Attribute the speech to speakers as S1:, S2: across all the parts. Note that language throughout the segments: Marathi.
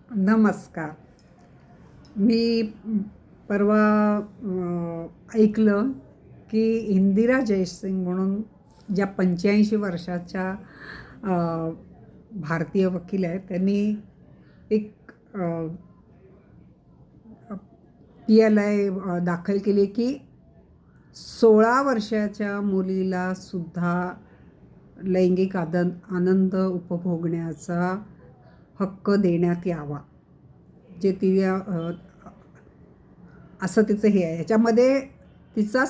S1: नमस्कार. मी परवा ऐकलं की इंदिरा जयसिंग म्हणून ज्या 85 वर्षाच्या अ, भारतीय वकील आहेत, त्यांनी एक PLI दाखल केली की 16 वर्षाच्या मुलीला सुद्धा लैंगिक आनंद उपभोगण्याचा हक्क देण्यात यावा. जे ती असं तिचं हे आहे. ह्याच्यामध्ये तिचा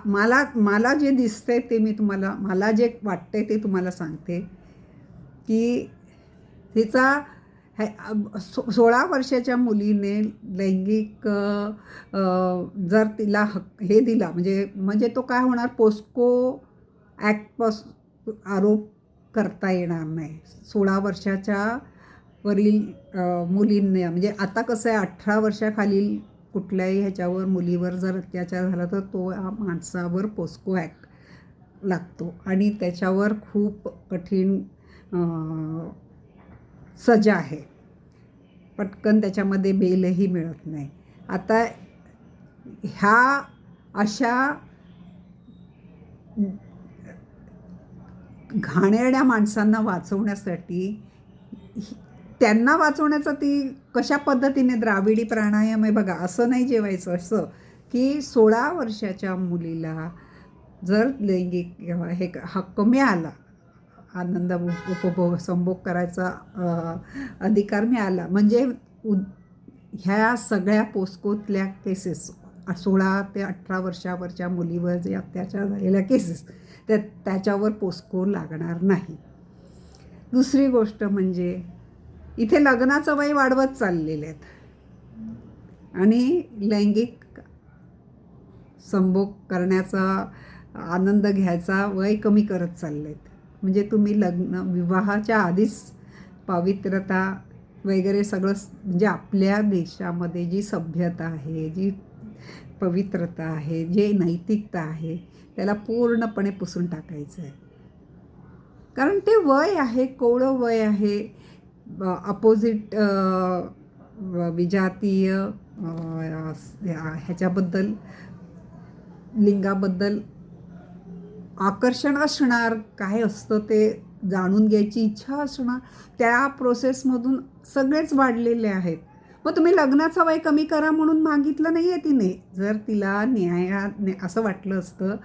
S1: मला मला जे दिसतंय ते मला जे वाटतंय ते तुम्हाला सांगते की तिचा 16 वर्षाच्या मुलीने लैंगिक जर तिला हे दिला म्हणजे म्हणजे तो काय होणार, पोस्को ॲक्टपासून आरोप करता येणार नाही 16 वर्षाच्या वरील मुलींना. म्हणजे आता कसं आहे, 18 वर्षाखालील कुठल्याही ह्याच्यावर मुलीवर जर अत्याचार झाला तर तो माणसावर पोस्को ॲक्ट लागतो आणि त्याच्यावर खूप कठीण सजा आहे. पटकन त्याच्यामध्ये बेलही मिळत नाही. आता ह्या अशा घाणेरड्या माणसांना वाचवण्यासाठी, त्यांना वाचवण्याचा ती कशा पद्धतीने द्राविडी प्राणायाम आहे बघा, असं नाही जेवायचं. असं की 16 वर्षाच्या मुलीला जर लैंगिक हे हक्क मिळाला, आनंद उपभोग संभोग करायचा अधिकार मिळाला, म्हणजे ह्या सगळ्या पोस्कोतल्या केसेस, 16 ते 18 वर्षावरच्या मुलीवर जे अत्याचार झालेल्या केसेस, त्याच्यावर पोस्को लागणार नाही. दुसरी गोष्ट म्हणजे इथे लग्नाचं वय वाढवत चाललेले आहेत आणि लैंगिक संभोग करण्याचा, आनंद घ्यायचा वय कमी करत चालले आहेत. म्हणजे तुम्ही विवाहाच्या आधीच पवित्रता वगैरे सगळं, म्हणजे आपल्या देशामध्ये जी सभ्यता आहे, जी पवित्रता आहे, जे नैतिकता आहे, त्याला पूर्णपणे पुसून टाकायचं आहे. कारण ते वय आहे, कोवळं वय आहे. अपोजिट विजातीय ह्याच्याबद्दल, लिंगाबद्दल आकर्षण असणार, काय असतं ते जाणून घ्यायची इच्छा असणार, त्या प्रोसेसमधून सगळेच वाढलेले आहेत. मग तुम्ही लग्नाचं वय कमी करा म्हणून मागितलं नाही आहे तिने. जर तिला असं वाटलं असतं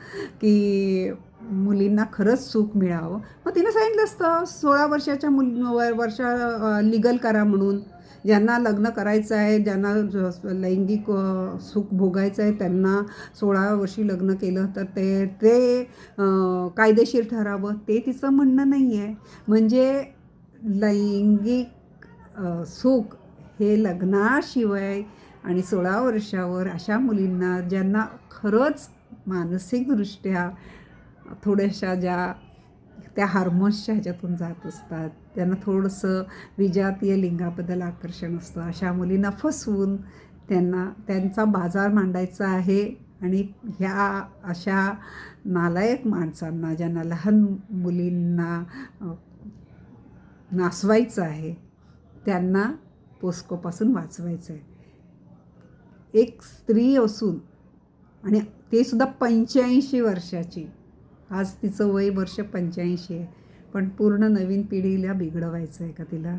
S1: की मुलींना खरंच सुख मिळावं, मग तिने सांगितलं असतं 16 वर्षाच्या वर्षा लिगल करा म्हणून. ज्यांना लग्न करायचं आहे, ज्यांना लैंगिक सुख भोगायचं आहे, त्यांना 16 वर्षी लग्न केलं तर ते ते कायदेशीर ठरावं, ते तिचं म्हणणं नाही आहे. म्हणजे लैंगिक सुख हे लग्नाशिवाय आणि 16 वर्षावर अशा मुलींना, ज्यांना खरंच मानसिकदृष्ट्या थोड्याशा त्या हार्मोन्सच्या ह्याच्यातून जात असतात, त्यांना थोडंसं विजातीय लिंगाबद्दल आकर्षण असतं, अशा मुलींना फसवून त्यांचा बाजार मांडायचा आहे. आणि ह्या अशा नालायक माणसांना, ज्यांना लहान मुलींना नासवायचं आहे, त्यांना पोस्कोपासून वाचवायचं आहे. एक स्त्री असून, आणि ते सुद्धा 85 वर्षाची, आज तिचं वय वर्ष 85 आहे, पण पूर्ण नवीन पिढीला बिघडवायचं आहे का तिला?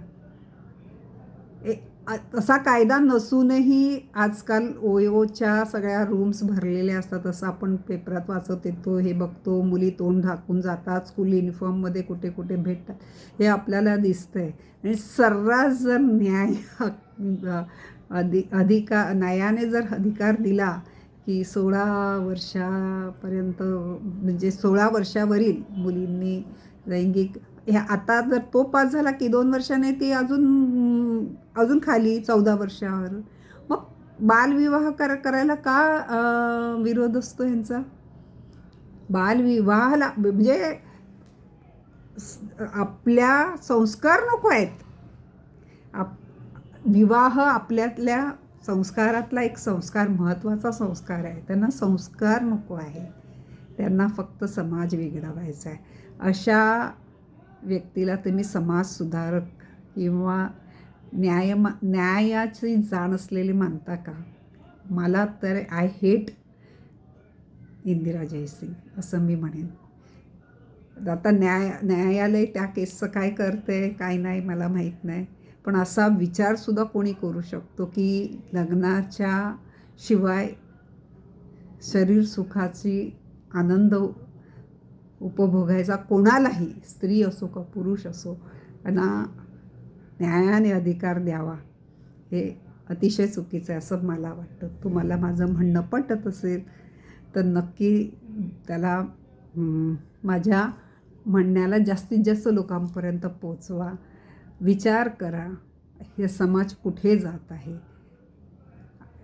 S1: तसा कायदा नसूनही आजकाल ओयोच्या सगळ्या रूम्स भरलेल्या असतात. असं आपण पेपरात वाचत येतो, हे बघतो, मुली तोंड झाकून जातात, स्कूल युनिफॉर्ममध्ये कुठे कुठे भेटतात, हे आपल्याला दिसतंय. आणि सर्रास जर न्यायाने जर अधिकार दिला की 16 वर्षापर्यंत, म्हणजे 16 वर्षावरील मुलींनी लैंगिक, ह्या आता जर तो पास झाला की 2 वर्षाने ती अजून खाली 14 वर्षावर, मग बालविवाह करायला का विरोध असतो ह्यांचा? बालविवाहाला म्हणजे आपल्या संस्कार नको आहेत. विवाह आपल्यातल्या संस्कारातला एक संस्कार, महत्त्वाचा संस्कार आहे. त्यांना संस्कार नको आहे, त्यांना फक्त समाज बिघडवायचा आहे. अशा व्यक्तीला तुम्ही समाजसुधारक किंवा न्यायाची जाण असलेली मानता का? मला तर आय हेट इंदिरा जयसिंग असं मी म्हणेन. आता न्यायालय त्या केसचं काय करते काय नाही मला माहीत नाही, पण असा विचारसुद्धा कोणी करू शकतो की लग्नाच्या शिवाय शरीर सुखाची आनंद उपभोगायचा कोणालाही, स्त्री असो का पुरुष असो, त्यांना न्यायाने अधिकार द्यावा हे अतिशय चुकीचं आहे असं मला वाटतं. तुम्हाला माझं म्हणणं पटत असेल तर नक्की त्याला माझ्या म्हणण्याला जास्तीत जास्त लोकांपर्यंत पोचवा. विचार करा हे समाज कुठे जात आहे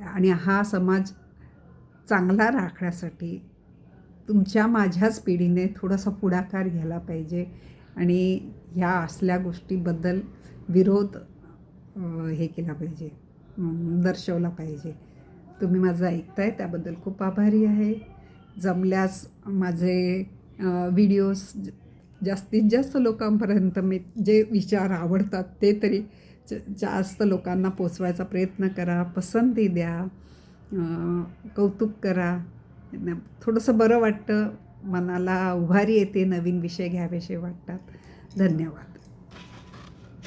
S1: आणि हा समाज चांगला राखण्यासाठी तुमच्या माझ्याच पिढीने थोडासा पुढाकार घ्यायला पाहिजे आणि ह्या असल्या गोष्टीबद्दल विरोध हे केला पाहिजे, दर्शवला पाहिजे. तुम्ही माझं ऐकताय त्याबद्दल खूप आभारी आहे. जमल्यास माझे व्हिडिओज जास्तीत जास्त लोकांपर्यंत मी जे विचार आवडतात ते तरी जास्त लोकांना पोचवायचा प्रयत्न करा. पसंती द्या, कौतुक करा. थोडंसं बरं वाटतं, मनाला उभारी येते, नवीन विषय घ्यावेसे वाटतात. धन्यवाद.